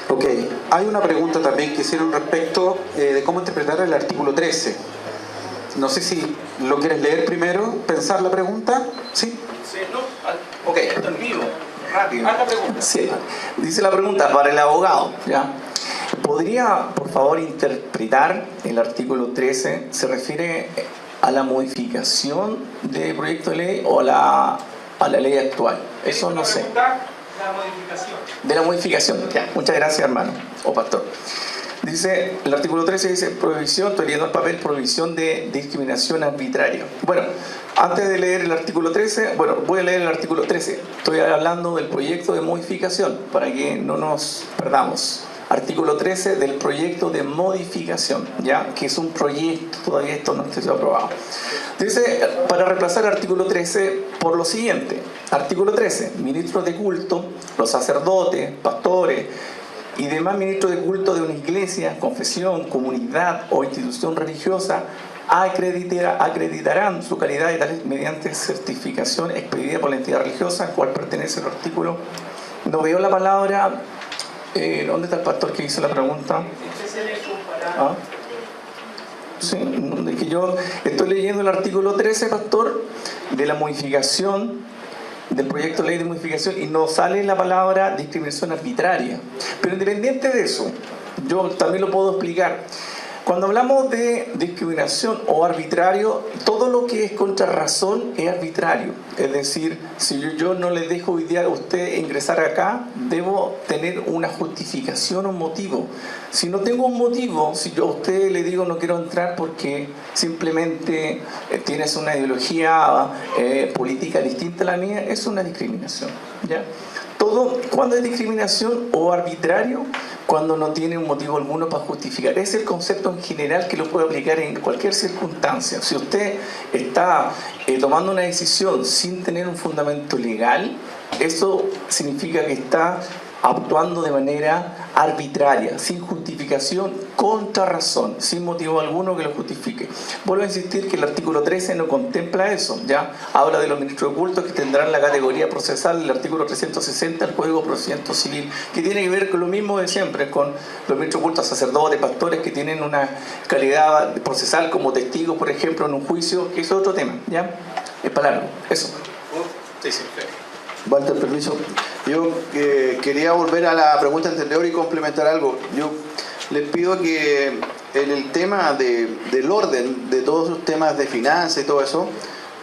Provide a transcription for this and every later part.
Ok, hay una pregunta también que hicieron respecto de cómo interpretar el artículo 13. No sé si lo quieres leer primero, pensar la pregunta. ¿Sí? Sí, no. Ok, esto es vivo. Rápido. Haz la pregunta. Sí. Dice la pregunta para el abogado, ¿ya? ¿Podría, por favor, interpretar el artículo 13? ¿Se refiere a la modificación del proyecto de ley o a la ley actual? Eso no sé. La modificación. De la modificación. Ya, muchas gracias, hermano o pastor. Dice, el artículo 13 dice, prohibición, estoy leyendo el papel, prohibición de discriminación arbitraria. Bueno, antes de leer el artículo 13, bueno, voy a leer el artículo 13. Estoy hablando del proyecto de modificación, para que no nos perdamos. Artículo 13 del proyecto de modificación, ¿ya? Que es un proyecto, todavía esto no está aprobado. Dice, para reemplazar el artículo 13 por lo siguiente. Artículo 13, ministros de culto, los sacerdotes, pastores y demás ministros de culto de una iglesia, confesión, comunidad o institución religiosa acreditarán su calidad de tales mediante certificación expedida por la entidad religiosa al cual pertenece el artículo. No veo la palabra. ¿Dónde está el pastor que hizo la pregunta? ¿Ah? Sí, de que yo estoy leyendo el artículo 13, pastor, de la modificación del proyecto de ley de modificación y no sale la palabra discriminación arbitraria. Pero independiente de eso, yo también lo puedo explicar. Cuando hablamos de discriminación o arbitrario, todo lo que es contra razón es arbitrario. Es decir, si yo no le dejo hoy día a usted ingresar acá, debo tener una justificación o un motivo. Si no tengo un motivo, si yo a usted le digo no quiero entrar porque simplemente tienes una ideología política distinta a la mía, es una discriminación, ¿ya? Todo, cuando es discriminación o arbitrario, cuando no tiene un motivo alguno para justificar. Es el concepto en general que lo puede aplicar en cualquier circunstancia. Si usted está tomando una decisión sin tener un fundamento legal, eso significa que está actuando de manera arbitraria, sin justificación, contra razón, sin motivo alguno que lo justifique. Vuelvo a insistir que el artículo 13 no contempla eso, ¿ya? Habla de los ministros de culto que tendrán la categoría procesal del artículo 360 del Código de Procedimiento Civil, que tiene que ver con lo mismo de siempre, con los ministros de culto, sacerdotes, pastores que tienen una calidad procesal como testigos, por ejemplo, en un juicio, que es otro tema, ¿ya? Es para largo, eso. Sí, sí. Walter, permiso. Yo quería volver a la pregunta anterior y complementar algo. Yo les pido que en el tema del orden de todos los temas de finanzas y todo eso,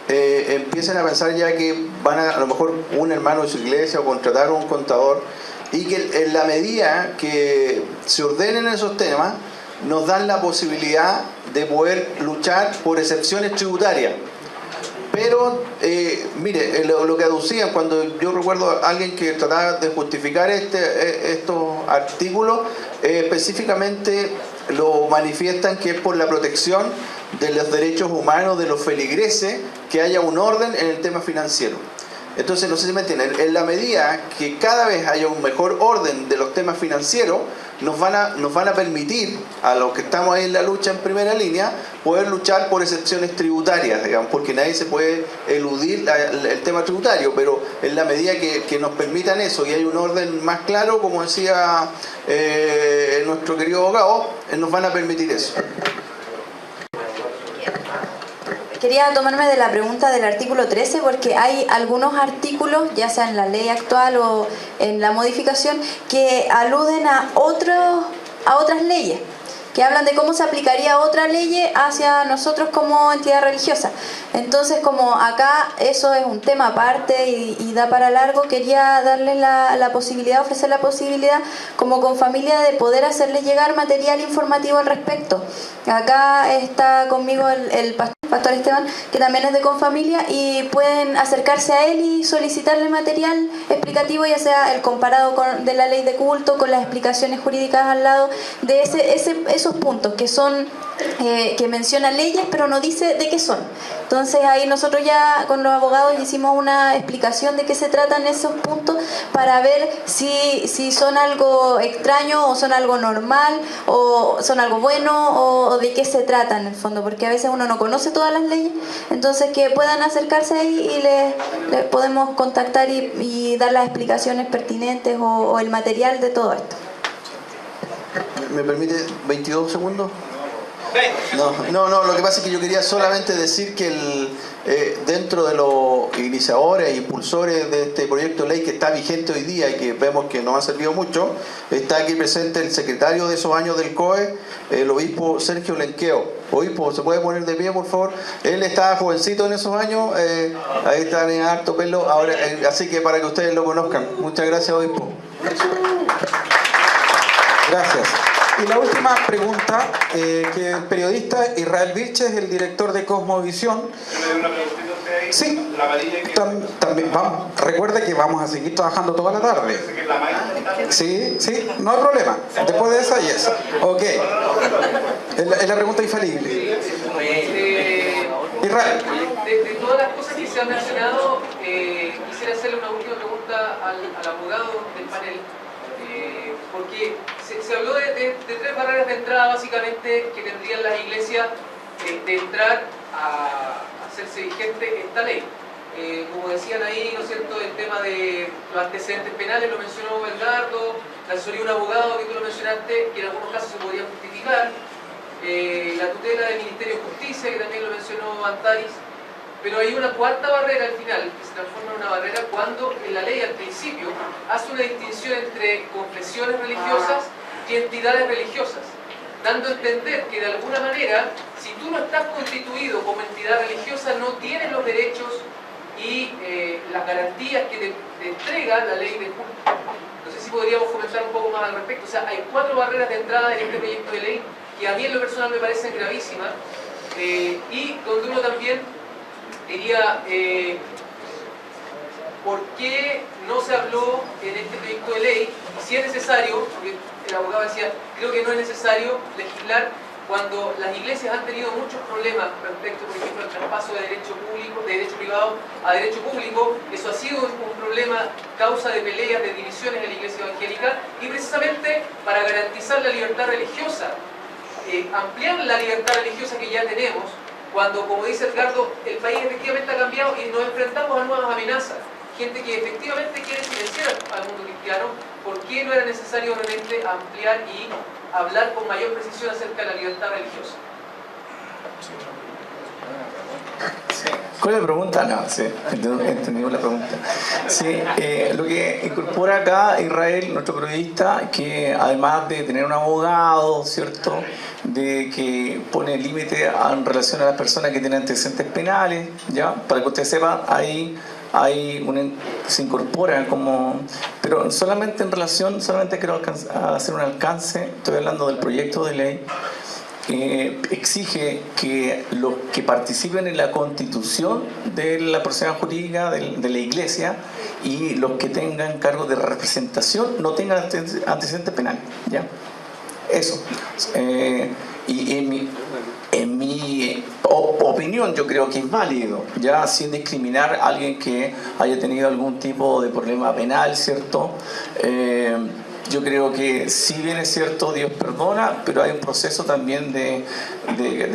empiecen a pensar ya que van a lo mejor un hermano de su iglesia o contratar a un contador y que en la medida que se ordenen esos temas nos dan la posibilidad de poder luchar por excepciones tributarias. Pero, mire, lo que aducían, cuando yo recuerdo a alguien que trataba de justificar estos artículos, específicamente lo manifiestan que es por la protección de los derechos humanos de los feligreses, que haya un orden en el tema financiero. Entonces, no sé si me entienden, en la medida que cada vez haya un mejor orden de los temas financieros, nos van a permitir, a los que estamos ahí en la lucha en primera línea, poder luchar por excepciones tributarias, digamos, porque nadie se puede eludir el tema tributario, pero en la medida que nos permitan eso y hay un orden más claro, como decía nuestro querido abogado, nos van a permitir eso. Quería tomarme de la pregunta del artículo 13 porque hay algunos artículos, ya sea en la ley actual o en la modificación, que aluden a otras leyes, que hablan de cómo se aplicaría otra ley hacia nosotros como entidad religiosa. Entonces, como acá eso es un tema aparte y da para largo, quería darles la posibilidad, ofrecer la posibilidad como Confamilia de poder hacerles llegar material informativo al respecto. Acá está conmigo el pastor Esteban, que también es de Confamilia, y pueden acercarse a él y solicitarle material explicativo, ya sea el comparado de la ley de culto con las explicaciones jurídicas al lado de esos puntos que son que mencionan leyes pero no dice de qué son. Entonces ahí nosotros ya con los abogados hicimos una explicación de qué se tratan esos puntos para ver si son algo extraño o son algo normal o son algo bueno o de qué se trata en el fondo, porque a veces uno no conoce todas las leyes. Entonces que puedan acercarse ahí y les podemos contactar y dar las explicaciones pertinentes o el material de todo esto. ¿Me permite 22 segundos? No, lo que pasa es que yo quería solamente decir que dentro de los iniciadores e impulsores de este proyecto de ley que está vigente hoy día y que vemos que nos ha servido mucho, está aquí presente el secretario de esos años del COE, el obispo Sergio Lenqueo. Obispo, ¿se puede poner de pie, por favor? Él estaba jovencito en esos años, ahí está en harto pelo, ahora, así que para que ustedes lo conozcan. Muchas gracias, obispo. Gracias. Y la última pregunta, que el periodista Israel Vilches, el director de Cosmovisión. Sí, también vamos. Recuerde que vamos a seguir trabajando toda la tarde. Sí, no hay problema. Después de esa y esa. Ok. Es la pregunta infalible. Israel. De todas las cosas que se han mencionado, quisiera hacerle una última pregunta al abogado del panel. Porque se habló de tres barreras de entrada básicamente que tendrían las iglesias de entrar a hacerse vigente esta ley. Como decían ahí, ¿no es cierto?, el tema de los antecedentes penales lo mencionó Belgardo, la asesoría de un abogado que tú lo mencionaste, que en algunos casos se podría justificar, la tutela del Ministerio de Justicia, que también lo mencionó Antaris. Pero hay una cuarta barrera al final, que se transforma en una barrera cuando en la ley al principio hace una distinción entre confesiones religiosas y entidades religiosas, dando a entender que de alguna manera, si tú no estás constituido como entidad religiosa, no tienes los derechos y las garantías que te entrega la ley de culto. No sé si podríamos comentar un poco más al respecto. O sea, hay 4 barreras de entrada en este proyecto de ley que a mí en lo personal me parecen gravísimas, y donde uno también diría, ¿por qué no se habló en este proyecto de ley? Y si es necesario, porque el abogado decía, creo que no es necesario legislar cuando las iglesias han tenido muchos problemas respecto, por ejemplo, al traspaso de derecho privado a derecho público. Eso ha sido un problema, causa de peleas, de divisiones en la iglesia evangélica, y precisamente para garantizar la libertad religiosa, ampliar la libertad religiosa que ya tenemos, cuando, como dice Edgardo, el país efectivamente ha cambiado y nos enfrentamos a nuevas amenazas, gente que efectivamente quiere silenciar al mundo cristiano. ¿Por qué no era necesario realmente ampliar y hablar con mayor precisión acerca de la libertad religiosa? ¿Cuál es la pregunta? No, sí, entendimos la pregunta. Sí, lo que incorpora acá Israel, nuestro periodista, que además de tener un abogado, ¿cierto?, de que pone límite en relación a las personas que tienen antecedentes penales, ¿ya? Para que usted sepa, ahí se incorpora como... Pero solamente quiero hacer un alcance, estoy hablando del proyecto de ley, exige que los que participen en la constitución de la personalidad jurídica de la iglesia y los que tengan cargo de representación no tengan antecedentes penales, ¿ya? Eso. Y en mi opinión yo creo que es válido, ya sin discriminar a alguien que haya tenido algún tipo de problema penal, ¿cierto? Yo creo que si bien es cierto, Dios perdona, pero hay un proceso también de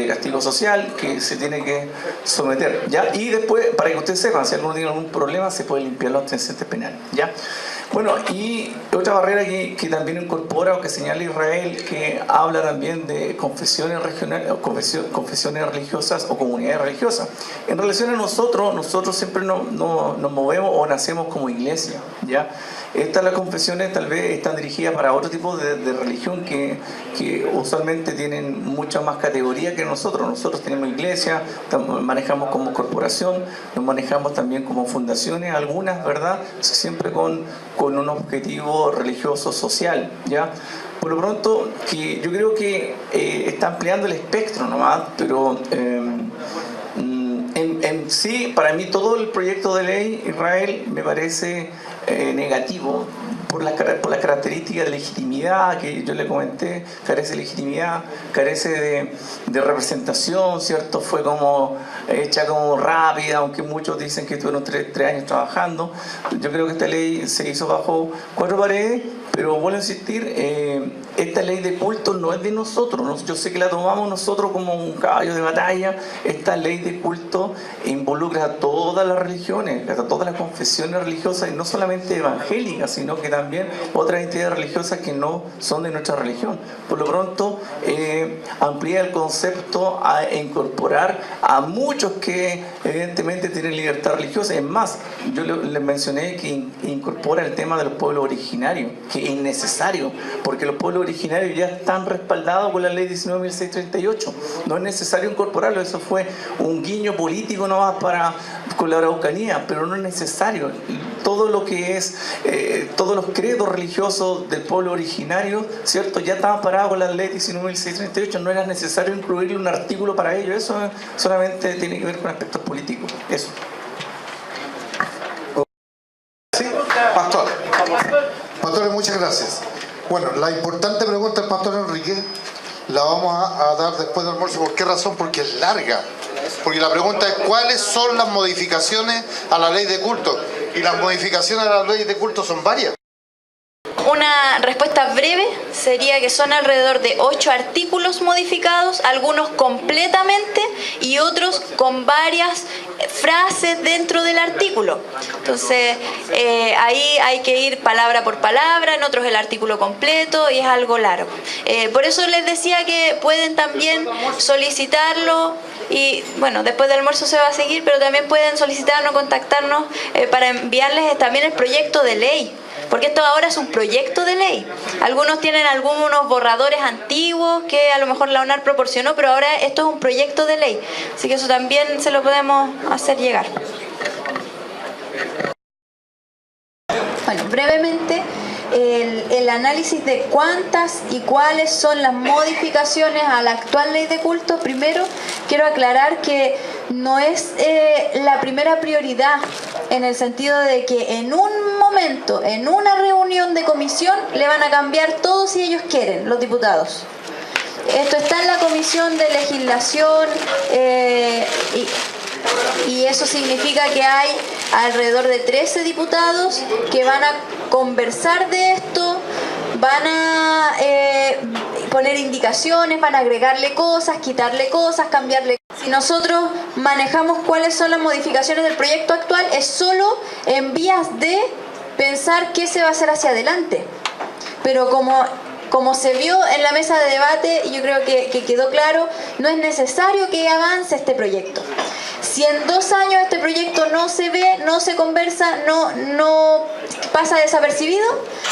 castigo social que se tiene que someter, ¿ya? Y después, para que ustedes sepan, si alguno tiene algún problema, se puede limpiar los antecedentes penales, ¿ya? Bueno, y otra barrera que también incorpora o que señala Israel, que habla también de confesiones regionales, confesiones religiosas o comunidades religiosas. En relación a nosotros siempre nos movemos o nacemos como iglesia, ¿ya? Las confesiones tal vez están dirigidas para otro tipo de religión que usualmente tienen mucha más categoría que nosotros. Nosotros tenemos iglesia, manejamos como corporación, nos manejamos también como fundaciones, algunas, ¿verdad? Siempre con un objetivo religioso social, ¿ya? Por lo pronto, que yo creo que está ampliando el espectro nomás, pero en sí, para mí todo el proyecto de ley, Israel, me parece negativo por las características de legitimidad que yo le comenté. Carece de legitimidad, carece de representación, ¿cierto? Fue como hecha como rápida, aunque muchos dicen que estuvieron tres años trabajando. Yo creo que esta ley se hizo bajo 4 paredes, pero vuelvo a insistir, esta ley de culto no es de nosotros. Yo sé que la tomamos nosotros como un caballo de batalla. Esta ley de culto involucra a todas las religiones, a todas las confesiones religiosas, y no solamente evangélicas, sino que también otras entidades religiosas que no son de nuestra religión. Por lo pronto, amplía el concepto a incorporar a muchos que evidentemente tienen libertad religiosa. Es más, yo les mencioné que incorpora el tema de los pueblos originarios, que es innecesario, porque los pueblos originarios ya están respaldados por la ley 19.638. No es necesario incorporarlo, eso fue un guiño político nomás con la Araucanía, pero no es necesario. Todo lo que es, todos los credos religiosos del pueblo originario, ¿cierto?, ya estaban parados con la ley 19.638, no era necesario incluirle un artículo para ello, eso solamente tiene que ver con aspectos políticos, eso. Sí, pastor. Pastor, muchas gracias. Bueno, la importante pregunta del pastor Enrique la vamos a dar después del almuerzo. ¿Por qué razón? Porque es larga. Porque la pregunta es ¿cuáles son las modificaciones a la ley de culto? Y las modificaciones a la ley de culto son varias. Una respuesta breve sería que son alrededor de 8 artículos modificados, algunos completamente y otros con varias frases dentro del artículo. Entonces, ahí hay que ir palabra por palabra, en otros el artículo completo y es algo largo. Por eso les decía que pueden también solicitarlo y, bueno, después del almuerzo se va a seguir, pero también pueden solicitarnos, contactarnos para enviarles también el proyecto de ley. Porque esto ahora es un proyecto de ley. Algunos tienen algunos borradores antiguos que a lo mejor la UNAR proporcionó, pero ahora esto es un proyecto de ley. Así que eso también se lo podemos hacer llegar. Bueno, brevemente, el análisis de cuántas y cuáles son las modificaciones a la actual ley de culto. Primero, quiero aclarar que no es la primera prioridad, en el sentido de que en un momento, en una reunión de comisión, le van a cambiar todo si ellos quieren, los diputados. Esto está en la Comisión de Legislación y eso significa que hay alrededor de 13 diputados que van a conversar de esto, van a poner indicaciones, van a agregarle cosas, quitarle cosas, cambiarle. Si nosotros manejamos cuáles son las modificaciones del proyecto actual, es solo en vías de pensar qué se va a hacer hacia adelante. Pero como se vio en la mesa de debate, y yo creo que quedó claro, no es necesario que avance este proyecto. Si en 2 años este proyecto no se ve, no se conversa, no pasa desapercibido,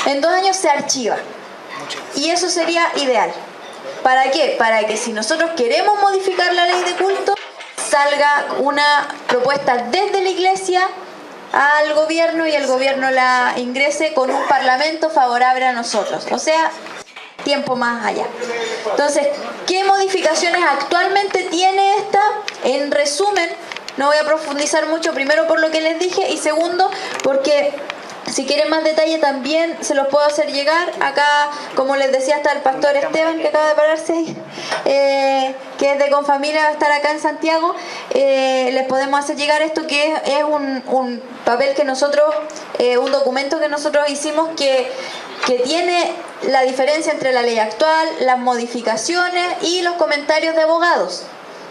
en 2 años se archiva. Y eso sería ideal. ¿Para qué? Para que si nosotros queremos modificar la ley de culto, salga una propuesta desde la Iglesia al gobierno y el gobierno la ingrese con un parlamento favorable a nosotros. O sea, tiempo más allá. Entonces, ¿qué modificaciones actualmente tiene esta? En resumen, no voy a profundizar mucho, primero por lo que les dije y segundo porque si quieren más detalle también se los puedo hacer llegar. Acá, como les decía, está el pastor Esteban que acaba de pararse ahí, que es de Confamilia, va a estar acá en Santiago. Les podemos hacer llegar esto que es un papel que nosotros, un documento que nosotros hicimos que tiene la diferencia entre la ley actual, las modificaciones y los comentarios de abogados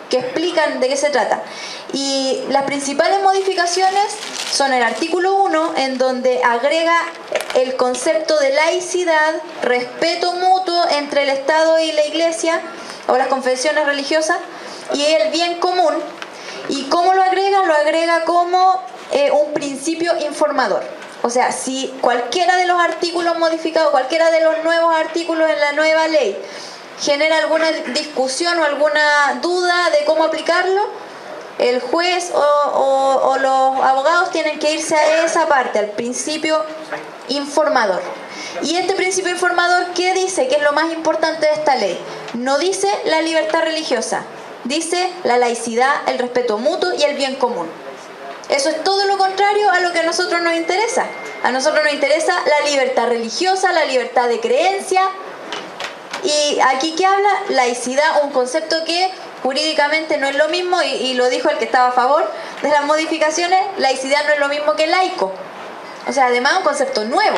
que explican de qué se trata. Y las principales modificaciones son el artículo 1, en donde agrega el concepto de laicidad, respeto mutuo entre el Estado y la Iglesia o las confesiones religiosas, y el bien común. ¿Y cómo lo agrega? Lo agrega como un principio informador. O sea, si cualquiera de los artículos modificados, cualquiera de los nuevos artículos en la nueva ley genera alguna discusión o alguna duda de cómo aplicarlo, el juez o los abogados tienen que irse a esa parte, al principio informador. Y este principio informador, ¿qué dice? ¿Qué es lo más importante de esta ley? No dice la libertad religiosa, dice la laicidad, el respeto mutuo y el bien común. Eso es todo lo contrario a lo que a nosotros nos interesa. A nosotros nos interesa la libertad religiosa, la libertad de creencia. Y aquí que habla laicidad, un concepto que jurídicamente no es lo mismo, y lo dijo el que estaba a favor de las modificaciones, laicidad no es lo mismo que laico. O sea, además un concepto nuevo.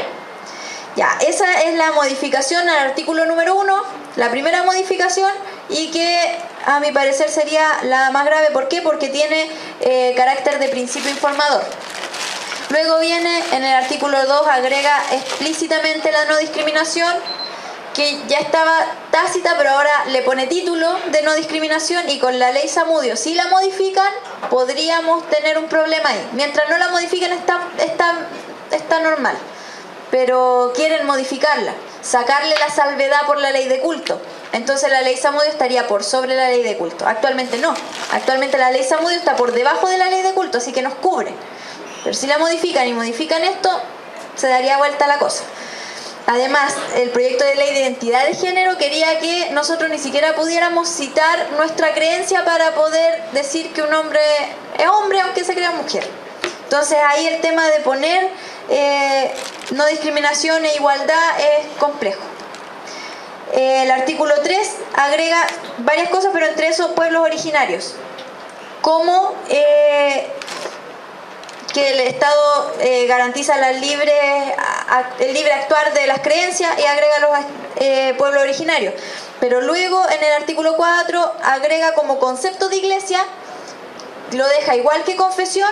Ya, esa es la modificación al artículo número 1, la primera modificación, y que a mi parecer sería la más grave. ¿Por qué? Porque tiene carácter de principio informador. Luego viene en el artículo 2, agrega explícitamente la no discriminación, que ya estaba tácita, pero ahora le pone título de no discriminación, y con la ley Zamudio, si la modifican, podríamos tener un problema ahí. Mientras no la modifiquen está normal, pero quieren modificarla, sacarle la salvedad por la ley de culto. Entonces la ley Zamudio estaría por sobre la ley de culto. Actualmente no. Actualmente la ley Zamudio está por debajo de la ley de culto, así que nos cubre. Pero si la modifican y modifican esto, se daría vuelta la cosa. Además, el proyecto de ley de identidad de género quería que nosotros ni siquiera pudiéramos citar nuestra creencia para poder decir que un hombre es hombre aunque se crea mujer. Entonces ahí el tema de poner no discriminación e igualdad es complejo. El artículo 3 agrega varias cosas, pero entre esos pueblos originarios, como que el Estado garantiza el libre actuar de las creencias, y agrega los pueblos originarios. Pero luego en el artículo 4 agrega como concepto de iglesia, lo deja igual que confesión,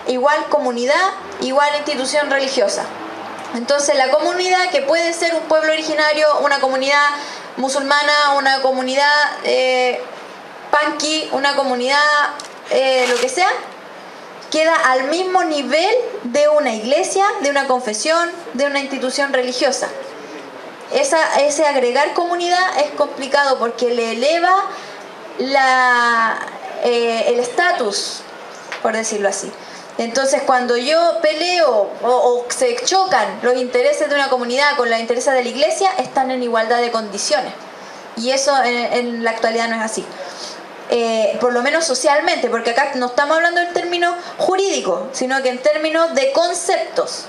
igual comunidad, igual institución religiosa. Entonces la comunidad, que puede ser un pueblo originario, una comunidad musulmana, una comunidad panqui, una comunidad lo que sea, queda al mismo nivel de una iglesia, de una confesión, de una institución religiosa. Ese agregar comunidad es complicado porque le eleva el estatus, por decirlo así. Entonces cuando yo peleo o se chocan los intereses de una comunidad con los intereses de la iglesia, están en igualdad de condiciones. Y eso en la actualidad no es así. Por lo menos socialmente, porque acá no estamos hablando del término jurídico, sino que en términos de conceptos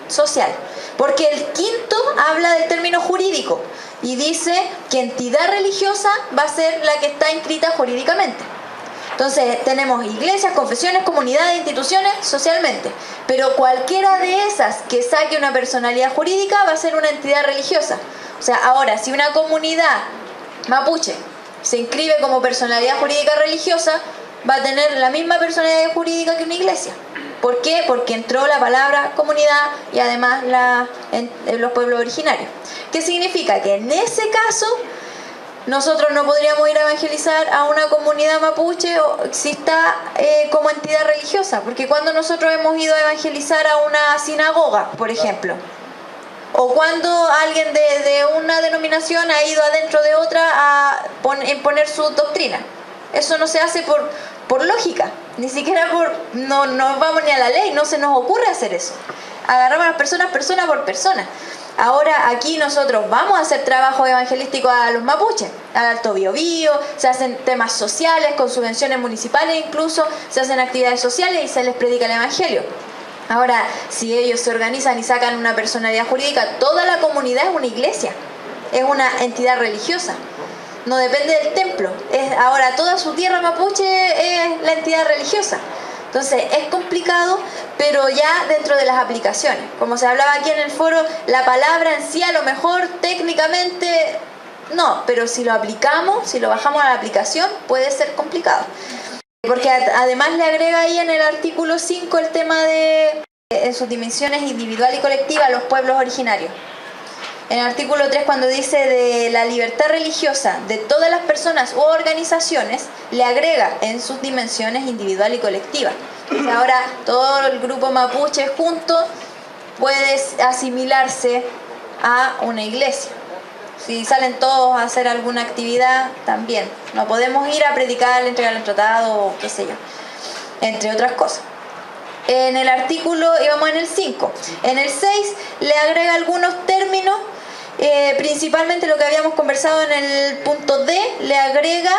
social. Porque el quinto habla del término jurídico y dice que entidad religiosa va a ser la que está inscrita jurídicamente. Entonces tenemos iglesias, confesiones, comunidades, instituciones socialmente, pero cualquiera de esas que saque una personalidad jurídica va a ser una entidad religiosa. O sea, ahora, si una comunidad mapuche se inscribe como personalidad jurídica religiosa, va a tener la misma personalidad jurídica que una iglesia. ¿Por qué? Porque entró la palabra comunidad y además los pueblos originarios. ¿Qué significa? Que en ese caso nosotros no podríamos ir a evangelizar a una comunidad mapuche si está como entidad religiosa, porque cuando nosotros hemos ido a evangelizar a una sinagoga, por ejemplo, o cuando alguien de una denominación ha ido adentro de otra a imponer su doctrina, eso no se hace por lógica, ni siquiera no vamos ni a la ley, no se nos ocurre hacer eso. Agarramos a las personas persona por persona. Ahora aquí nosotros vamos a hacer trabajo evangelístico a los mapuches, al Alto Biobío, se hacen temas sociales con subvenciones municipales, incluso se hacen actividades sociales y se les predica el evangelio. Ahora, si ellos se organizan y sacan una personalidad jurídica, toda la comunidad es una iglesia, es una entidad religiosa, no depende del templo. Ahora toda su tierra mapuche es la entidad religiosa. Entonces es complicado, pero ya dentro de las aplicaciones. Como se hablaba aquí en el foro, la palabra en sí a lo mejor técnicamente no, pero si lo aplicamos, si lo bajamos a la aplicación, puede ser complicado. Porque además le agrega ahí en el artículo 5 el tema de en sus dimensiones individual y colectiva los pueblos originarios. En el artículo 3, cuando dice de la libertad religiosa de todas las personas u organizaciones, le agrega en sus dimensiones individual y colectiva. O sea, ahora todo el grupo mapuche junto puede asimilarse a una iglesia. Si salen todos a hacer alguna actividad, también. No podemos ir a predicar, entregar el tratado o qué sé yo, entre otras cosas. En el artículo, íbamos en el 5. En el 6 le agrega algunos términos, principalmente lo que habíamos conversado en el punto D, le agrega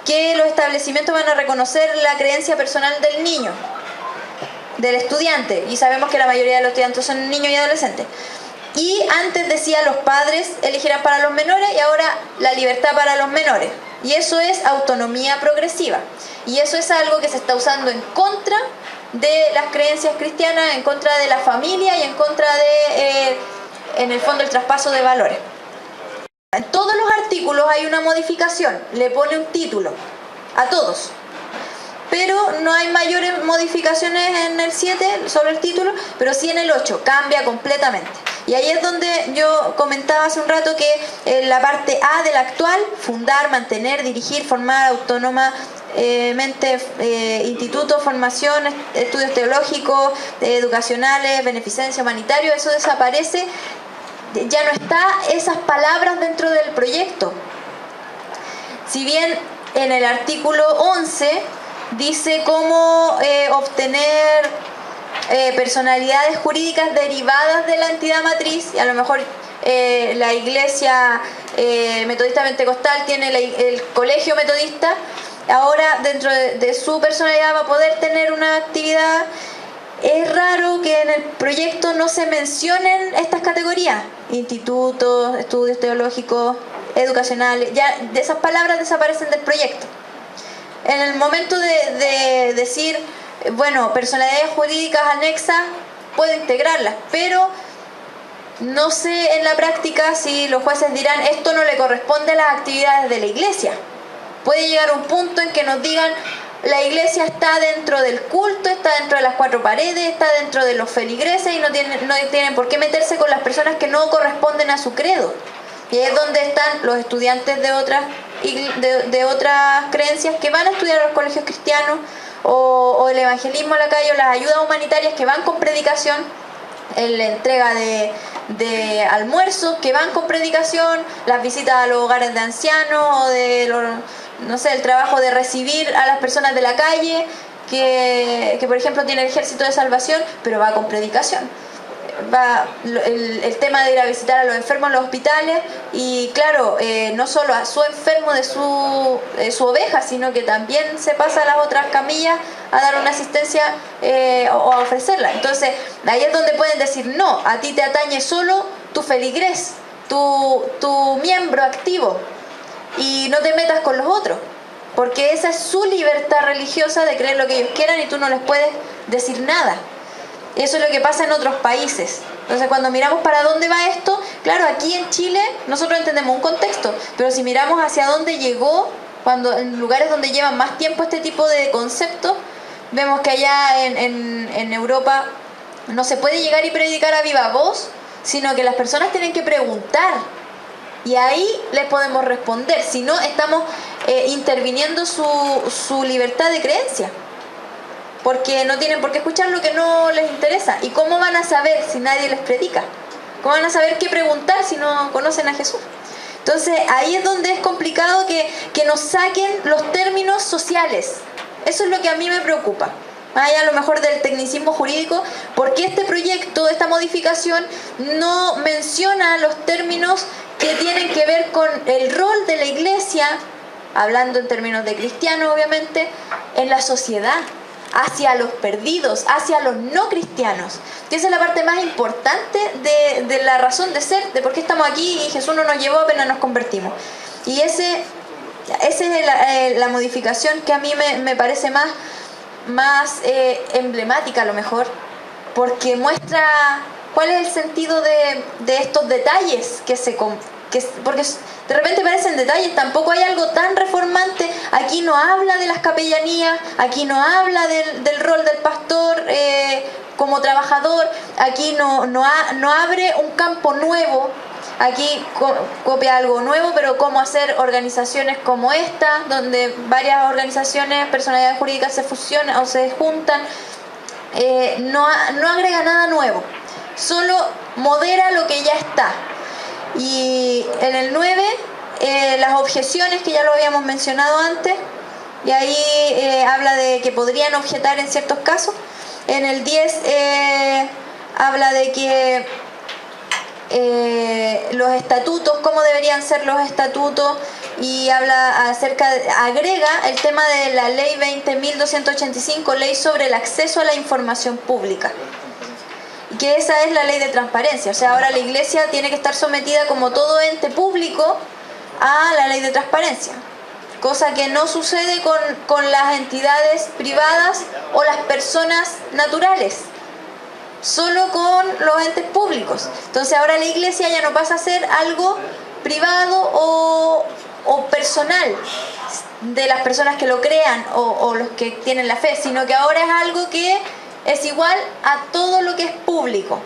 que los establecimientos van a reconocer la creencia personal del niño, del estudiante, y sabemos que la mayoría de los estudiantes son niños y adolescentes. Y antes decía los padres elegirán para los menores y ahora la libertad para los menores. Y eso es autonomía progresiva. Y eso es algo que se está usando en contra de las creencias cristianas, en contra de la familia y en contra de, en el fondo, el traspaso de valores. En todos los artículos hay una modificación, le pone un título a todos. Pero no hay mayores modificaciones en el 7 sobre el título, pero sí en el 8, cambia completamente. Y ahí es donde yo comentaba hace un rato que en la parte A del actual, fundar, mantener, dirigir, formar autónomamente institutos, formación, estudios teológicos, educacionales, beneficencia, humanitario, eso desaparece, ya no está esas palabras dentro del proyecto. Si bien en el artículo 11 dice cómo obtener personalidades jurídicas derivadas de la entidad matriz, y a lo mejor la iglesia metodista pentecostal tiene el colegio metodista, ahora dentro de su personalidad va a poder tener una actividad. Es raro que en el proyecto no se mencionen estas categorías, institutos, estudios teológicos, educacionales, ya de esas palabras desaparecen del proyecto. En el momento de decir, bueno, personalidades jurídicas anexas, puede integrarlas, pero no sé en la práctica si los jueces dirán, esto no le corresponde a las actividades de la iglesia. Puede llegar un punto en que nos digan, la iglesia está dentro del culto, está dentro de las 4 paredes, está dentro de los feligreses y no tienen por qué meterse con las personas que no corresponden a su credo. Y ahí es donde están los estudiantes de otras creencias que van a estudiar a los colegios cristianos, o el evangelismo a la calle, o las ayudas humanitarias que van con predicación, la entrega de almuerzos que van con predicación, las visitas a los hogares de ancianos, o el trabajo de recibir a las personas de la calle, que por ejemplo tiene el Ejército de Salvación, pero va con predicación. Va el tema de ir a visitar a los enfermos en los hospitales, y claro, no solo a su enfermo de su oveja, sino que también se pasa a las otras camillas a dar una asistencia o a ofrecerla. Entonces ahí es donde pueden decir, no, a ti te atañe solo tu feligrés, tu miembro activo, y no te metas con los otros, porque esa es su libertad religiosa de creer lo que ellos quieran y tú no les puedes decir nada. Eso es lo que pasa en otros países. Entonces, cuando miramos para dónde va esto, claro, aquí en Chile nosotros entendemos un contexto, pero si miramos hacia dónde llegó, cuando en lugares donde llevan más tiempo este tipo de conceptos, vemos que allá en Europa no se puede llegar y predicar a viva voz, sino que las personas tienen que preguntar, y ahí les podemos responder, si no estamos interviniendo su libertad de creencia. Porque no tienen por qué escuchar lo que no les interesa. ¿Y cómo van a saber si nadie les predica? ¿Cómo van a saber qué preguntar si no conocen a Jesús? Entonces ahí es donde es complicado que nos saquen los términos sociales. Eso es lo que a mí me preocupa. Más allá a lo mejor del tecnicismo jurídico, porque este proyecto, esta modificación, no menciona los términos que tienen que ver con el rol de la iglesia, hablando en términos de cristiano obviamente, en la sociedad, hacia los perdidos, hacia los no cristianos, que esa es la parte más importante de la razón de ser, de por qué estamos aquí, y Jesús no nos llevó apenas nos convertimos. Y esa es la modificación que a mí me parece más emblemática a lo mejor, porque muestra cuál es el sentido de estos detalles porque de repente parecen detalles, tampoco hay algo tan reformante. Aquí no habla de las capellanías, aquí no habla del rol del pastor como trabajador, aquí no abre un campo nuevo, aquí copia algo nuevo, pero cómo hacer organizaciones como esta, donde varias organizaciones, personalidades jurídicas se fusionan o se juntan. No agrega nada nuevo, solo modera lo que ya está. Y en el 9, las objeciones, que ya lo habíamos mencionado antes, y ahí habla de que podrían objetar en ciertos casos. En el 10 habla de que los estatutos, cómo deberían ser los estatutos, y habla agrega el tema de la ley 20.285, ley sobre el acceso a la información pública, que esa es la ley de transparencia. O sea, ahora la iglesia tiene que estar sometida, como todo ente público, a la ley de transparencia, cosa que no sucede con las entidades privadas o las personas naturales, solo con los entes públicos. Entonces ahora la iglesia ya no pasa a ser algo privado o personal de las personas que lo crean o los que tienen la fe, sino que ahora es algo que es igual a todo lo que es público.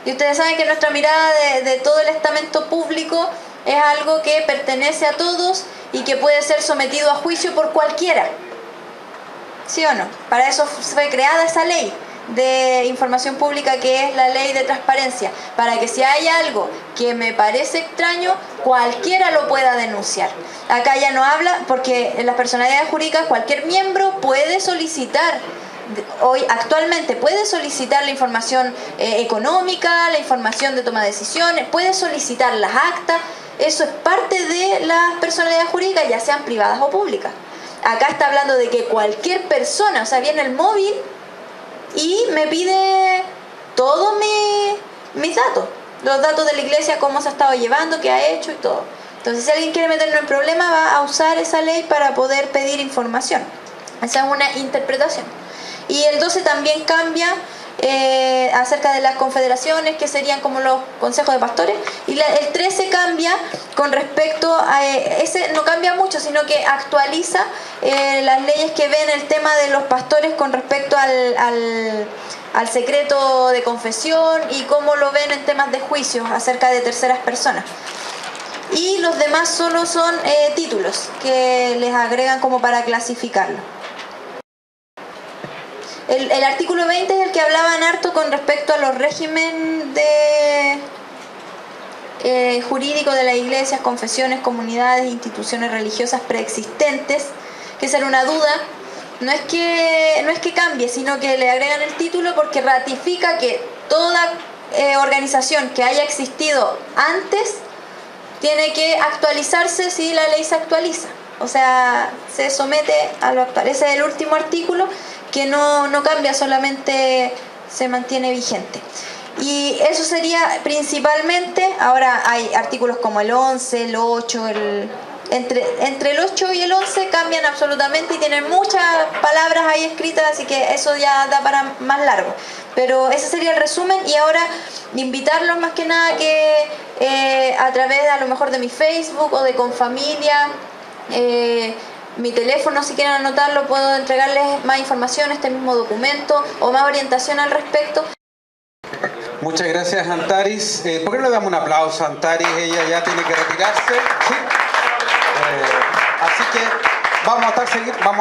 Y ustedes saben que nuestra mirada de todo el estamento público es algo que pertenece a todos y que puede ser sometido a juicio por cualquiera. ¿Sí o no? Para eso fue creada esa ley de información pública, que es la ley de transparencia, para que si hay algo que me parece extraño, cualquiera lo pueda denunciar. Acá ya no habla, porque en las personalidades jurídicas cualquier miembro puede solicitar, hoy actualmente puede solicitar la información económica, la información de toma de decisiones, puede solicitar las actas. Eso es parte de las personalidades jurídicas, ya sean privadas o públicas. Acá está hablando de que cualquier persona, o sea, viene el móvil y me pide todos mis datos, los datos de la iglesia, cómo se ha estado llevando, qué ha hecho y todo. Entonces, si alguien quiere meternos en problema, va a usar esa ley para poder pedir información. Esa es una interpretación. Y el 12 también cambia acerca de las confederaciones, que serían como los consejos de pastores, y el 13 cambia con respecto a ese, no cambia mucho, sino que actualiza las leyes que ven el tema de los pastores con respecto al secreto de confesión y cómo lo ven en temas de juicios acerca de terceras personas. Y los demás solo son títulos que les agregan como para clasificarlo. El artículo 20 es el que hablaban harto con respecto a los regímenes jurídicos de las iglesias, confesiones, comunidades, instituciones religiosas preexistentes, que esa era una duda. No es que cambie, sino que le agregan el título porque ratifica que toda organización que haya existido antes tiene que actualizarse si la ley se actualiza. O sea, se somete a lo actual. Ese es el último artículo, que no cambia, solamente se mantiene vigente. Y eso sería principalmente. Ahora hay artículos como el 11, el 8, entre el 8 y el 11 cambian absolutamente y tienen muchas palabras ahí escritas, así que eso ya da para más largo. Pero ese sería el resumen, y ahora invitarlos más que nada que a través a lo mejor de mi Facebook o de Confamilia, mi teléfono, si quieren anotarlo, puedo entregarles más información, este mismo documento o más orientación al respecto. Muchas gracias, Antaris. ¿Por qué no le damos un aplauso a Antaris? Ella ya tiene que retirarse. ¿Sí? Así que vamos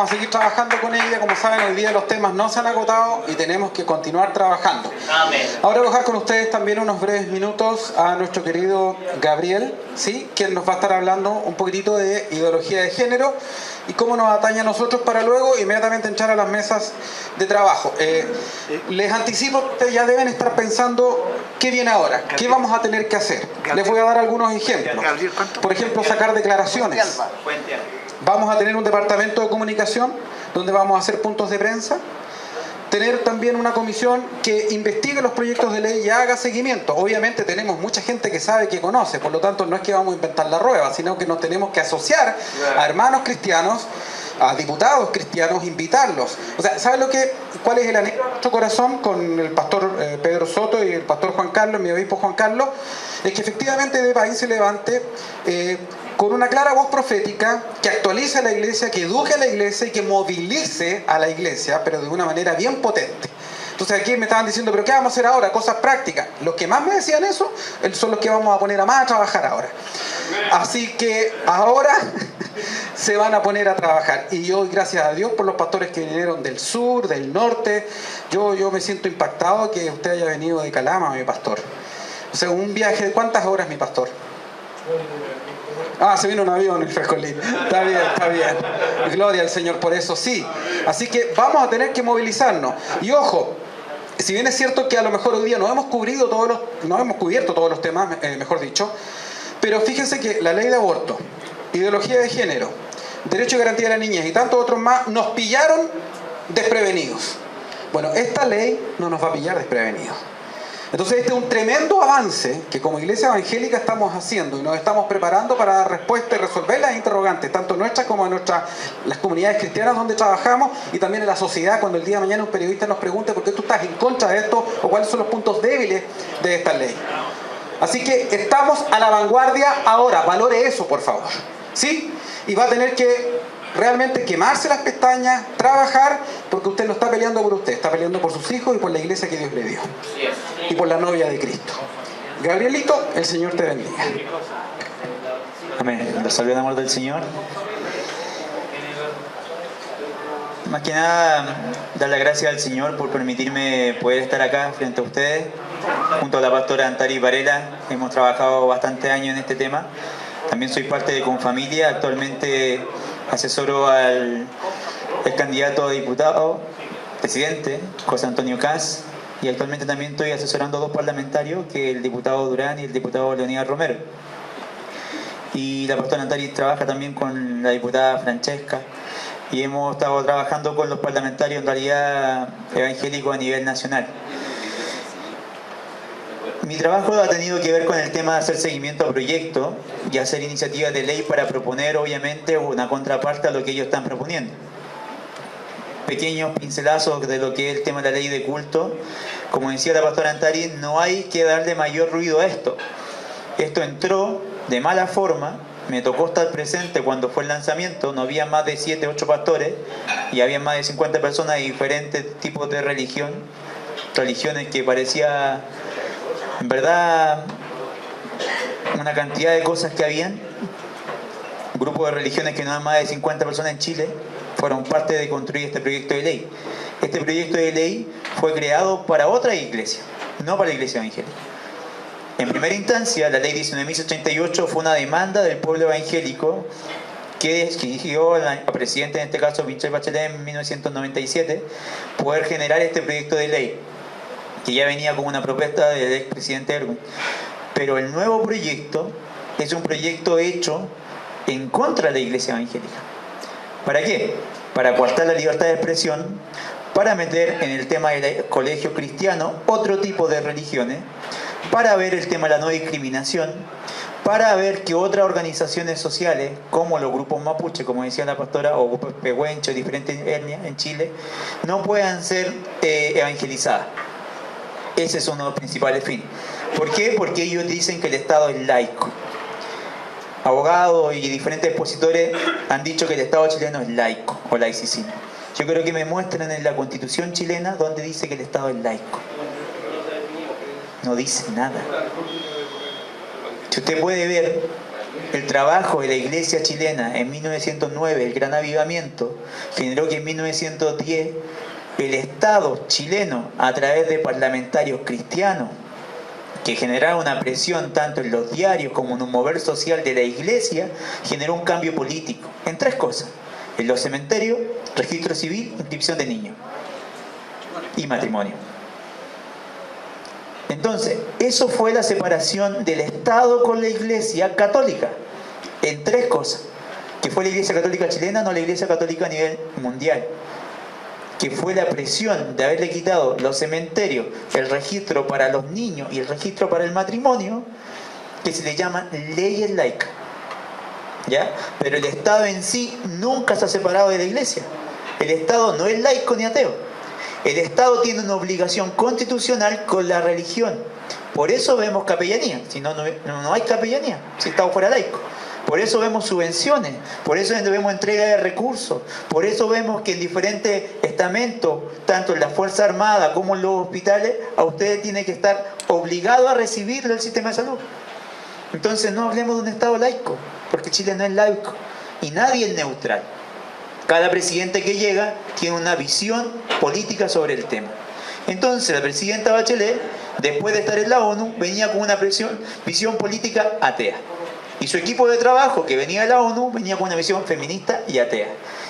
a seguir trabajando con ella. Como saben, hoy día los temas no se han agotado y tenemos que continuar trabajando. Amén. Ahora voy a dejar con ustedes también unos breves minutos a nuestro querido Gabriel, ¿sí?, quien nos va a estar hablando un poquitito de ideología de género y cómo nos atañe a nosotros, para luego inmediatamente entrar a las mesas de trabajo. Les anticipo que ustedes ya deben estar pensando qué viene ahora, qué vamos a tener que hacer. Les voy a dar algunos ejemplos. Por ejemplo, sacar declaraciones. Vamos a tener un departamento de comunicación donde vamos a hacer puntos de prensa. Tener también una comisión que investigue los proyectos de ley y haga seguimiento. Obviamente tenemos mucha gente que sabe, que conoce, por lo tanto no es que vamos a inventar la rueda, sino que nos tenemos que asociar a hermanos cristianos, a diputados cristianos, invitarlos. O sea, ¿saben cuál es el anhelo de nuestro corazón con el pastor Pedro Soto y el pastor Juan Carlos, mi obispo Juan Carlos? Es que efectivamente de país se levante con una clara voz profética, que actualice a la iglesia, que eduque a la iglesia y que movilice a la iglesia, pero de una manera bien potente. Entonces aquí me estaban diciendo, ¿pero qué vamos a hacer ahora? Cosas prácticas. Los que más me decían eso son los que vamos a poner a más a trabajar ahora. Así que ahora se van a poner a trabajar. Y yo, gracias a Dios por los pastores que vinieron del sur, del norte, yo me siento impactado que usted haya venido de Calama, mi pastor. O sea, un viaje de ¿cuántas horas, mi pastor? Se vino un avión el Frescolín. Está bien, está bien. Gloria al Señor por eso, sí. Así que vamos a tener que movilizarnos. Y ojo, si bien es cierto que a lo mejor hoy día no hemos cubierto todos los temas, mejor dicho, pero fíjense que la ley de aborto, ideología de género, derecho y garantía de la niñez y tantos otros más nos pillaron desprevenidos. Bueno, esta ley no nos va a pillar desprevenidos. Entonces este es un tremendo avance que como iglesia evangélica estamos haciendo y nos estamos preparando para dar respuesta y resolver las interrogantes, tanto nuestras como de las comunidades cristianas donde trabajamos, y también en la sociedad, cuando el día de mañana un periodista nos pregunte por qué tú estás en contra de esto o cuáles son los puntos débiles de esta ley. Así que estamos a la vanguardia ahora, valore eso por favor, ¿sí? Y va a tener que realmente quemarse las pestañas, trabajar, porque usted no está peleando por usted, está peleando por sus hijos y por la iglesia que Dios le dio. Y por la novia de Cristo. Gabrielito, el Señor te bendiga. Amén. Los saludo en amor del Señor. Más que nada, dar las gracias al Señor por permitirme poder estar acá frente a ustedes. Junto a la pastora Antari Varela, hemos trabajado bastante años en este tema. También soy parte de Confamilia. Actualmente asesoro al candidato a diputado, presidente, José Antonio Kast. Y actualmente también estoy asesorando a dos parlamentarios, que el diputado Durán y el diputado Leonidas Romero. Y la pastora Antari trabaja también con la diputada Francesca. Y hemos estado trabajando con los parlamentarios en realidad evangélicos a nivel nacional. Mi trabajo ha tenido que ver con el tema de hacer seguimiento a proyectos y hacer iniciativas de ley para proponer, obviamente, una contraparte a lo que ellos están proponiendo. Pequeños pincelazos de lo que es el tema de la ley de culto. Como decía la pastora Antari, no hay que darle mayor ruido a esto. Esto entró de mala forma. Me tocó estar presente cuando fue el lanzamiento. No había más de 7, 8 pastores y había más de 50 personas de diferentes tipos de religiones que parecía, en verdad, una cantidad de cosas que habían. Un grupo de religiones que no eran más de 50 personas en Chile fueron parte de construir este proyecto de ley. Este proyecto de ley fue creado para otra iglesia, no para la iglesia evangélica. En primera instancia, la ley 19.088 fue una demanda del pueblo evangélico que exigió al presidente, en este caso Michelle Bachelet, en 1997, poder generar este proyecto de ley, que ya venía como una propuesta del expresidente Erwin. Pero el nuevo proyecto es un proyecto hecho en contra de la iglesia evangélica. ¿Para qué? Para coartar la libertad de expresión, para meter en el tema del colegio cristiano otro tipo de religiones, para ver el tema de la no discriminación, para ver que otras organizaciones sociales, como los grupos mapuche, como decía la pastora, o grupos pehuenchos, diferentes etnias en Chile, no puedan ser evangelizadas. Ese es uno de los principales fines. ¿Por qué? Porque ellos dicen que el Estado es laico. Abogados y diferentes expositores han dicho que el Estado chileno es laico o laicicidio. Yo creo que me muestran en la Constitución chilena donde dice que el Estado es laico. No dice nada. Si usted puede ver el trabajo de la iglesia chilena en 1909, el Gran Avivamiento, generó que en 1910 el Estado chileno, a través de parlamentarios cristianos, que generaron una presión tanto en los diarios como en un mover social de la iglesia, generó un cambio político en 3 cosas: en los cementerios, registro civil, inscripción de niños y matrimonio. Entonces, eso fue la separación del Estado con la Iglesia Católica, en 3 cosas: que fue la Iglesia Católica chilena, no la Iglesia Católica a nivel mundial, que fue la presión de haberle quitado los cementerios, el registro para los niños y el registro para el matrimonio, que se le llaman leyes laicas, ¿ya? Pero el Estado en sí nunca se ha separado de la Iglesia. El Estado no es laico ni ateo. El Estado tiene una obligación constitucional con la religión. Por eso vemos capellanía. Si no, no hay capellanía, si el Estado fuera laico. Por eso vemos subvenciones, por eso vemos entrega de recursos, por eso vemos que en diferentes estamentos, tanto en la Fuerza Armada como en los hospitales, a ustedes tienen que estar obligados a recibirlo del sistema de salud. Entonces no hablemos de un Estado laico, porque Chile no es laico y nadie es neutral. Cada presidente que llega tiene una visión política sobre el tema. Entonces la presidenta Bachelet, después de estar en la ONU, venía con una visión política atea. Y su equipo de trabajo, que venía de la ONU, venía con una visión feminista y atea.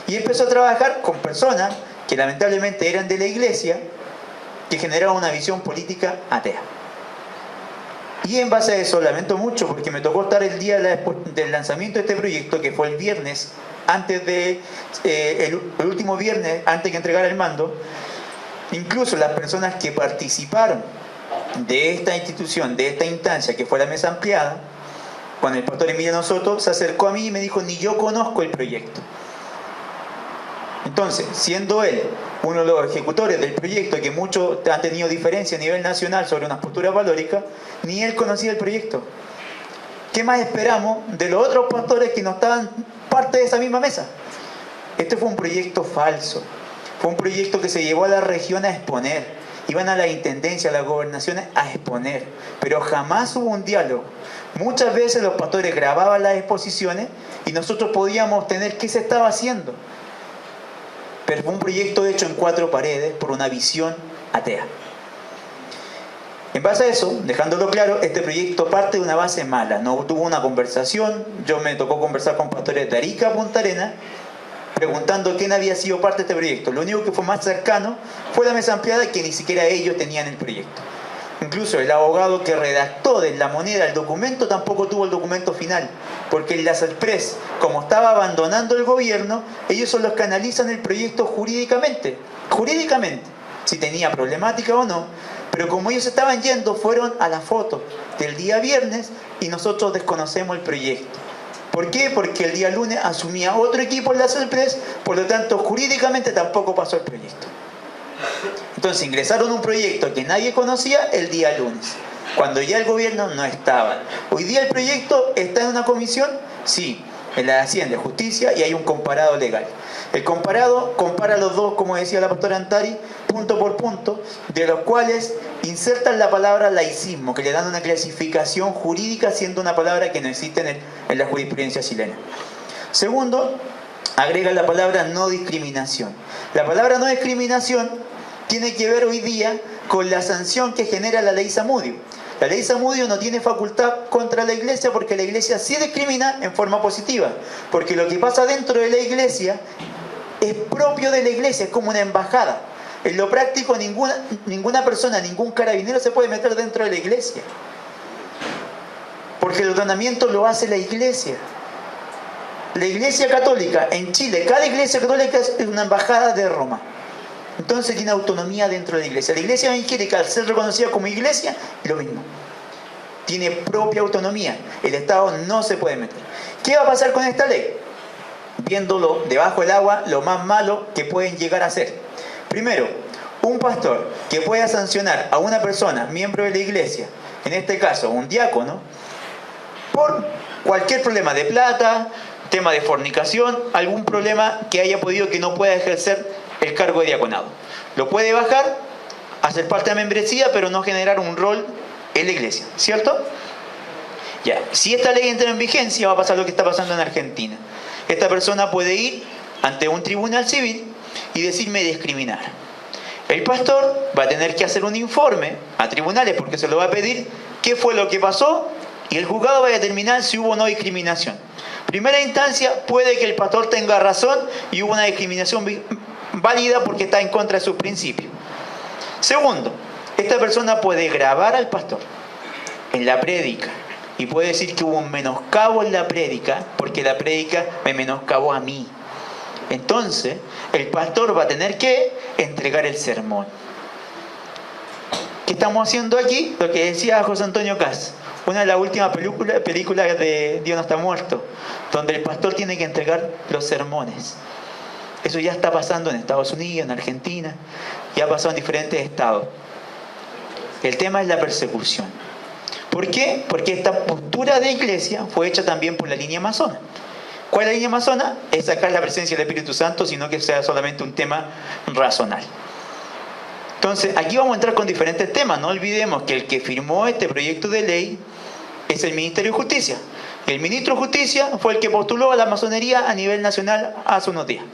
Y empezó a trabajar con personas que lamentablemente eran de la iglesia, que generaban una visión política atea. Y en base a eso, lamento mucho, porque me tocó estar el día del lanzamiento de este proyecto, que fue el viernes, antes de el último viernes, antes que entregara el mando. Incluso las personas que participaron de esta institución, de esta instancia, que fue la mesa ampliada, cuando el pastor Emiliano Soto se acercó a mí y me dijo: ni yo conozco el proyecto. Entonces, siendo él uno de los ejecutores del proyecto, que muchos han tenido diferencia a nivel nacional sobre unas posturas valóricas, ni él conocía el proyecto. ¿Qué más esperamos de los otros pastores que no estaban parte de esa misma mesa? Este fue un proyecto falso. Fue un proyecto que se llevó a la región a exponer. Iban a la intendencia, a las gobernaciones a exponer. Pero jamás hubo un diálogo. Muchas veces los pastores grababan las exposiciones y nosotros podíamos obtener qué se estaba haciendo. Pero fue un proyecto hecho en 4 paredes por una visión atea. En base a eso, dejándolo claro, este proyecto parte de una base mala. No tuvo una conversación. Yo me tocó conversar con pastores de Arica a Punta Arenas, preguntando quién había sido parte de este proyecto. Lo único que fue más cercano fue la mesa ampliada, que ni siquiera ellos tenían el proyecto. Incluso el abogado que redactó de La Moneda el documento tampoco tuvo el documento final, porque el Lasalpres, como estaba abandonando el gobierno, ellos son los que analizan el proyecto jurídicamente, si tenía problemática o no. Pero como ellos estaban yendo, fueron a la foto del día viernes y nosotros desconocemos el proyecto. ¿Por qué? Porque el día lunes asumía otro equipo en Lasalpres, por lo tanto jurídicamente tampoco pasó el proyecto. Entonces ingresaron un proyecto que nadie conocía el día lunes, cuando ya el gobierno no estaba. Hoy día el proyecto está en una comisión, sí, en la Hacienda, Justicia, y hay un comparado legal. El comparado compara los dos, como decía la pastora Antari, punto por punto, de los cuales insertan la palabra laicismo, que le dan una clasificación jurídica siendo una palabra que no existe en la jurisprudencia chilena. Segundo, agregan la palabra no discriminación. La palabra no discriminación tiene que ver hoy día con la sanción que genera la ley Zamudio. La ley Zamudio no tiene facultad contra la iglesia, porque la iglesia sí discrimina en forma positiva, porque lo que pasa dentro de la iglesia es propio de la iglesia, es como una embajada. En lo práctico ninguna persona, ningún carabinero se puede meter dentro de la iglesia, porque el ordenamiento lo hace la iglesia. La iglesia católica en Chile, cada iglesia católica es una embajada de Roma. Entonces tiene autonomía dentro de la iglesia. La iglesia evangélica, al ser reconocida como iglesia, lo mismo. Tiene propia autonomía. El Estado no se puede meter. ¿Qué va a pasar con esta ley? Viéndolo debajo del agua, lo más malo que pueden llegar a ser. Primero, un pastor que pueda sancionar a una persona, miembro de la iglesia, en este caso un diácono, por cualquier problema de plata, tema de fornicación, algún problema que haya podido que no pueda ejercer el cargo de diaconado. Lo puede bajar, hacer parte de la membresía, pero no generar un rol en la iglesia, ¿cierto? Ya, si esta ley entra en vigencia, va a pasar lo que está pasando en Argentina. Esta persona puede ir ante un tribunal civil y decir me discriminaron. El pastor va a tener que hacer un informe a tribunales, porque se lo va a pedir qué fue lo que pasó, y el juzgado va a determinar si hubo o no discriminación. Primera instancia, puede que el pastor tenga razón y hubo una discriminación válida porque está en contra de sus principios. Segundo, esta persona puede grabar al pastor en la prédica y puede decir que hubo un menoscabo en la prédica, porque la prédica me menoscabó a mí. Entonces, el pastor va a tener que entregar el sermón. ¿Qué estamos haciendo aquí? Lo que decía José Antonio Caz, una de las últimas películas de Dios no está muerto, donde el pastor tiene que entregar los sermones. Eso ya está pasando en Estados Unidos, en Argentina, y ha pasado en diferentes estados. El tema es la persecución. ¿Por qué? Porque esta postura de iglesia fue hecha también por la línea masona. ¿Cuál es la línea masona? Es sacar la presencia del Espíritu Santo, sino que sea solamente un tema razonal. Entonces, aquí vamos a entrar con diferentes temas. No olvidemos que el que firmó este proyecto de ley es el Ministerio de Justicia. El ministro de Justicia fue el que postuló a la masonería a nivel nacional hace unos días.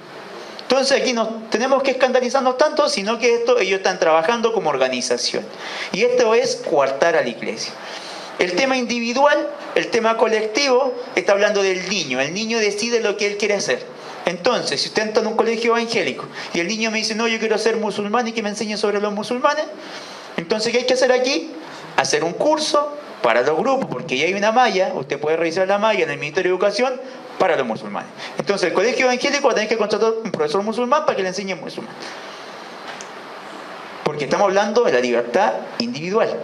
Entonces aquí no tenemos que escandalizarnos tanto, sino que ellos están trabajando como organización. Y esto es coartar a la iglesia. El tema individual, el tema colectivo, está hablando del niño. El niño decide lo que él quiere hacer. Entonces, si usted entra en un colegio evangélico y el niño me dice, no, yo quiero ser musulmán y que me enseñe sobre los musulmanes, entonces, ¿qué hay que hacer aquí? Hacer un curso para los grupos, porque ya hay una malla, usted puede revisar la malla en el Ministerio de Educación para los musulmanes. Entonces, el colegio evangélico va a tener que contratar un profesor musulmán para que le enseñe musulmán. Porque estamos hablando de la libertad individual.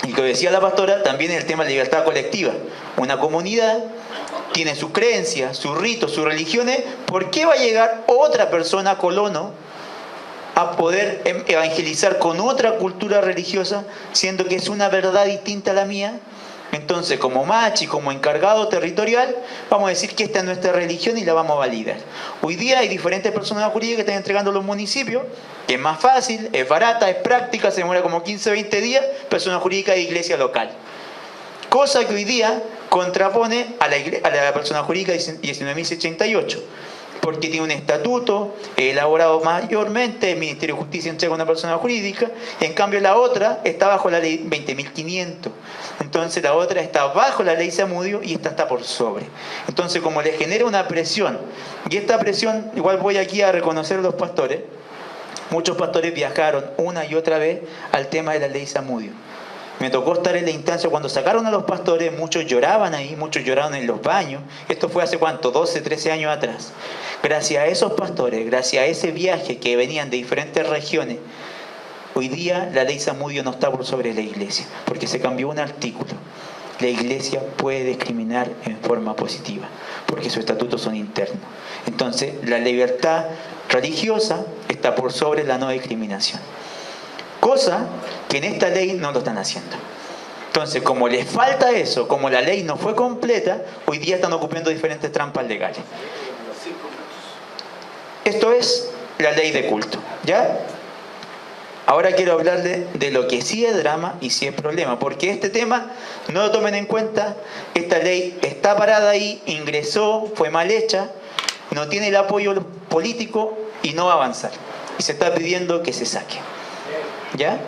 Y como decía la pastora, también el tema de la libertad colectiva. Una comunidad tiene sus creencias, sus ritos, sus religiones. ¿Por qué va a llegar otra persona colono a poder evangelizar con otra cultura religiosa, siendo que es una verdad distinta a la mía. Entonces, como machi, como encargado territorial, vamos a decir que esta es nuestra religión y la vamos a validar. Hoy día hay diferentes personas jurídicas que están entregando a los municipios, que es más fácil, es barata, es práctica, se demora como 15 o 20 días, persona jurídica de iglesia local. Cosa que hoy día contrapone a la persona jurídica 19.088, porque tiene un estatuto elaborado mayormente, el Ministerio de Justicia entrega a una persona jurídica, en cambio la otra está bajo la ley 20.500. Entonces la otra está bajo la ley Zamudio y esta está por sobre. Entonces, como le genera una presión, y esta presión, igual voy aquí a reconocer a los pastores, muchos pastores viajaron una y otra vez al tema de la ley Zamudio. Me tocó estar en la instancia cuando sacaron a los pastores, muchos lloraban ahí, muchos lloraban en los baños. Esto fue hace ¿cuánto? 12, 13 años atrás. Gracias a esos pastores, gracias a ese viaje que venían de diferentes regiones, hoy día la ley Zamudio no está por sobre la iglesia, porque se cambió un artículo. La iglesia puede discriminar en forma positiva, porque sus estatutos son internos. Entonces, la libertad religiosa está por sobre la no discriminación. Cosa que en esta ley no lo están haciendo. Entonces, como les falta eso, como la ley no fue completa, hoy día están ocupando diferentes trampas legales. Esto es la ley de culto, ¿ya? Ahora quiero hablarle de lo que sí es drama y sí es problema, porque este tema, no lo tomen en cuenta, esta ley está parada ahí, ingresó, fue mal hecha, no tiene el apoyo político y no va a avanzar. Y se está pidiendo que se saque. ¿Ya?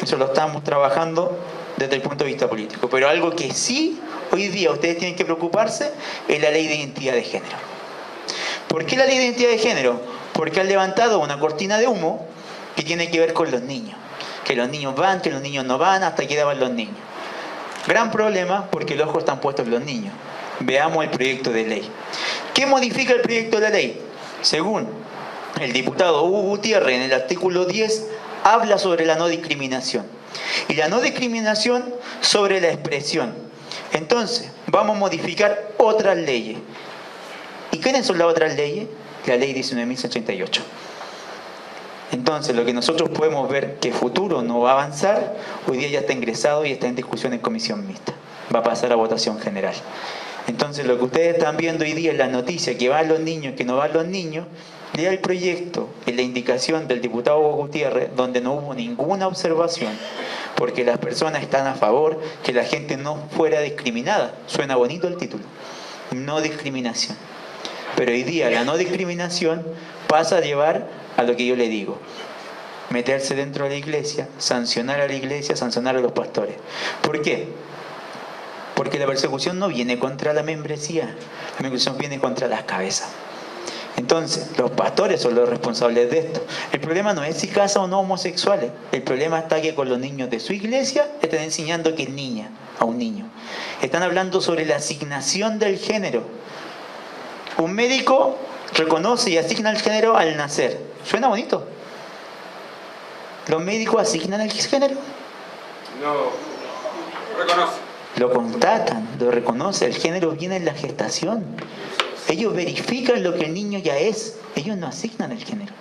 Eso lo estamos trabajando desde el punto de vista político. Pero algo que sí hoy día ustedes tienen que preocuparse es la ley de identidad de género. ¿Por qué la ley de identidad de género? Porque han levantado una cortina de humo que tiene que ver con los niños. Que los niños van, que los niños no van, hasta que van los niños. Gran problema porque los ojos están puestos en los niños. Veamos el proyecto de ley. ¿Qué modifica el proyecto de ley? Según el diputado Hugo Gutiérrez, en el artículo 10, habla sobre la no discriminación. Y la no discriminación sobre la expresión. Entonces, vamos a modificar otras leyes. ¿Y quiénes son las otras leyes? La ley 19.088. Entonces, lo que nosotros podemos ver que futuro no va a avanzar, hoy día ya está ingresado y está en discusión en comisión mixta. Va a pasar a votación general. Entonces, lo que ustedes están viendo hoy día en la noticia, que van los niños, que no van los niños, lea el proyecto en la indicación del diputado Hugo Gutiérrez, donde no hubo ninguna observación, porque las personas están a favor que la gente no fuera discriminada. Suena bonito el título. No discriminación. Pero hoy día la no discriminación pasa a llevar a lo que yo le digo. Meterse dentro de la iglesia, sancionar a la iglesia, sancionar a los pastores. ¿Por qué? Porque la persecución no viene contra la membresía, la persecución viene contra las cabezas. Entonces, los pastores son los responsables de esto. El problema no es si casan o no homosexuales. El problema está que con los niños de su iglesia están enseñando que es niña a un niño. Están hablando sobre la asignación del género. Un médico reconoce y asigna el género al nacer. ¿Suena bonito? ¿Los médicos asignan el género? No, reconoce. Lo constatan, lo reconoce. El género viene en la gestación. Ellos verifican lo que el niño ya es. Ellos no asignan el género.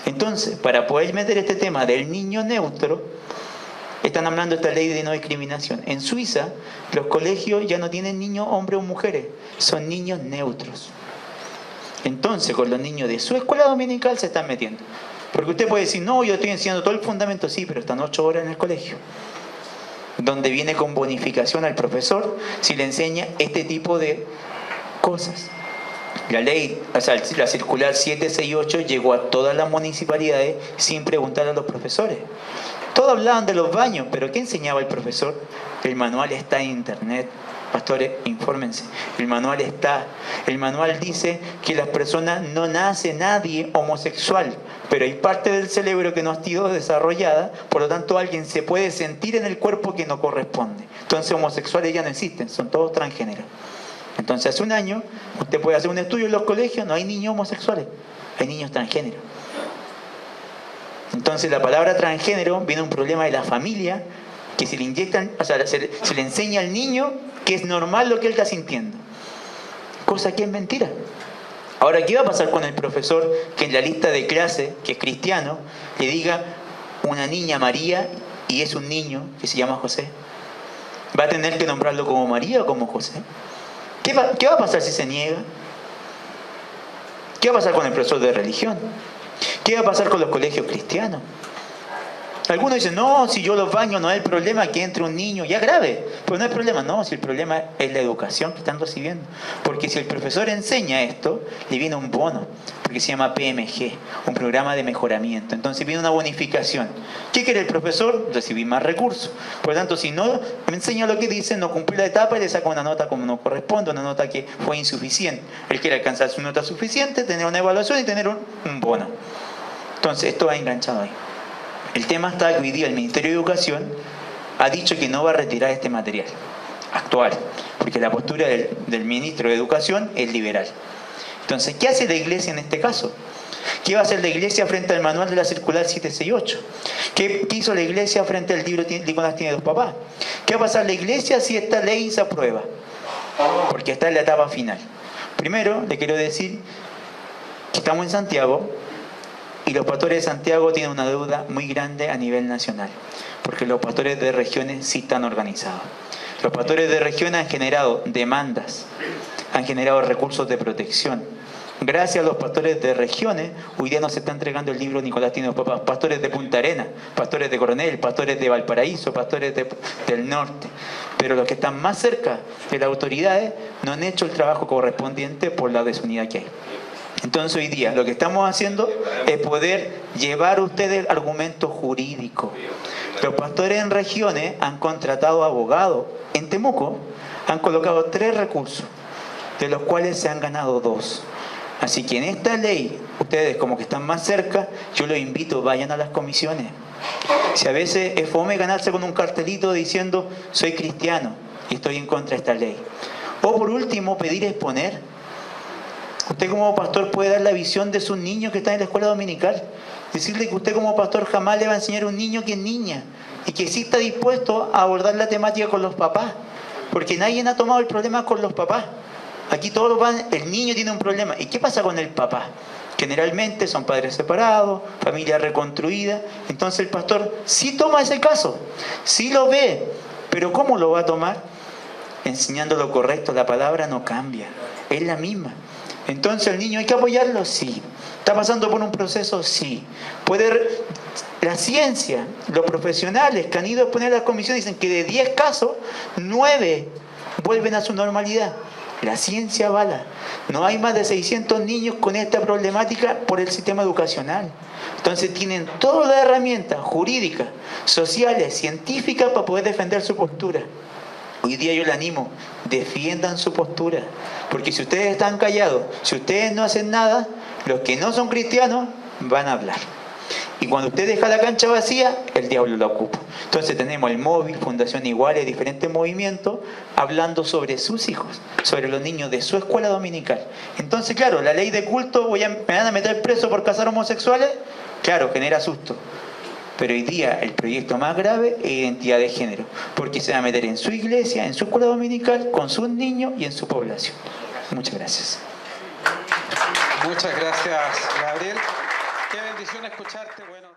Entonces, para poder meter este tema del niño neutro, están hablando de esta ley de no discriminación. En Suiza, los colegios ya no tienen niños hombres o mujeres. Son niños neutros. Entonces, con los niños de su escuela dominical se están metiendo. Porque usted puede decir, no, yo estoy enseñando todo el fundamento. Sí, pero están 8 horas en el colegio. Donde viene con bonificación al profesor si le enseña este tipo de cosas. La ley, o sea, la circular 768 llegó a todas las municipalidades sin preguntar a los profesores. Todos hablaban de los baños, pero ¿qué enseñaba el profesor? El manual está en internet. Pastores, infórmense. El manual está. El manual dice que las personas no nace nadie homosexual, pero hay parte del cerebro que no ha sido desarrollada, por lo tanto alguien se puede sentir en el cuerpo que no corresponde. Entonces homosexuales ya no existen, son todos transgéneros. Entonces hace un año usted puede hacer un estudio en los colegios, no hay niños homosexuales, hay niños transgéneros. Entonces la palabra transgénero viene un problema de la familia, que se le inyectan, o sea, se le enseña al niño que es normal lo que él está sintiendo. Cosa que es mentira. Ahora, ¿qué va a pasar con el profesor que en la lista de clase, que es cristiano, le diga una niña María y es un niño que se llama José? ¿Va a tener que nombrarlo como María o como José? ¿Qué va a pasar si se niega? ¿Qué va a pasar con el profesor de religión? ¿Qué va a pasar con los colegios cristianos? Algunos dicen, no, si yo los baño no hay problema que entre un niño, ya grave, pero no hay problema. No, si el problema es la educación que están recibiendo. Porque si el profesor enseña esto, le viene un bono, porque se llama PMG, un programa de mejoramiento. Entonces viene una bonificación. ¿Qué quiere el profesor? Recibir más recursos. Por lo tanto, si no me enseña lo que dice, no cumple la etapa y le saca una nota como no corresponde, una nota que fue insuficiente. Él quiere alcanzar su nota suficiente, tener una evaluación y tener un bono. Entonces esto va enganchado ahí. El tema está que hoy día el Ministerio de Educación ha dicho que no va a retirar este material actual, porque la postura del Ministro de Educación es liberal. Entonces, ¿qué hace la Iglesia en este caso? ¿Qué va a hacer la Iglesia frente al manual de la circular 768? ¿Qué hizo la Iglesia frente al libro Nicolás tiene dos papás? ¿Qué va a pasar la Iglesia si esta ley se aprueba? Porque está en la etapa final. Primero, le quiero decir que estamos en Santiago, y los pastores de Santiago tienen una deuda muy grande a nivel nacional, porque los pastores de regiones sí están organizados. Los pastores de regiones han generado demandas, han generado recursos de protección. Gracias a los pastores de regiones, hoy día nos está entregando el libro Nicolás tiene dos papás. Pastores de Punta Arenas, pastores de Coronel, pastores de Valparaíso, pastores del norte. Pero los que están más cerca de las autoridades no han hecho el trabajo correspondiente por la desunidad que hay. Entonces hoy día lo que estamos haciendo es poder llevar a ustedes argumentos jurídicos. Los pastores en regiones han contratado abogados. En Temuco han colocado 3 recursos, de los cuales se han ganado 2. Así que en esta ley, ustedes como que están más cerca, yo los invito, vayan a las comisiones. Si a veces es fome ganarse con un cartelito diciendo soy cristiano y estoy en contra de esta ley. O por último, pedir exponer. Usted como pastor puede dar la visión de sus niños que están en la escuela dominical. Decirle que usted como pastor jamás le va a enseñar a un niño que es niña. Y que sí está dispuesto a abordar la temática con los papás. Porque nadie ha tomado el problema con los papás. Aquí todos van, el niño tiene un problema. ¿Y qué pasa con el papá? Generalmente son padres separados, familia reconstruida. Entonces el pastor sí toma ese caso, sí lo ve. Pero ¿cómo lo va a tomar? Enseñando lo correcto. La palabra no cambia, es la misma. Entonces el niño hay que apoyarlo, sí. ¿Está pasando por un proceso? Sí. La ciencia, los profesionales que han ido a poner las comisiones dicen que de 10 casos, 9 vuelven a su normalidad. La ciencia avala. No hay más de 600 niños con esta problemática por el sistema educacional. Entonces tienen todas las herramientas jurídicas, sociales, científicas para poder defender su postura. Hoy día yo le animo, defiendan su postura, porque si ustedes están callados, si ustedes no hacen nada, los que no son cristianos van a hablar. Y cuando usted deja la cancha vacía, el diablo la ocupa. Entonces tenemos el móvil, Fundación Iguales, diferentes movimientos, hablando sobre sus hijos, sobre los niños de su escuela dominical. Entonces, claro, la ley de culto, ¿me van a meter preso por casar homosexuales? Claro, genera susto. Pero hoy día el proyecto más grave es identidad de género, porque se va a meter en su iglesia, en su escuela dominical, con sus niños y en su población. Muchas gracias. Muchas gracias, Gabriel. Qué bendición escucharte. Bueno.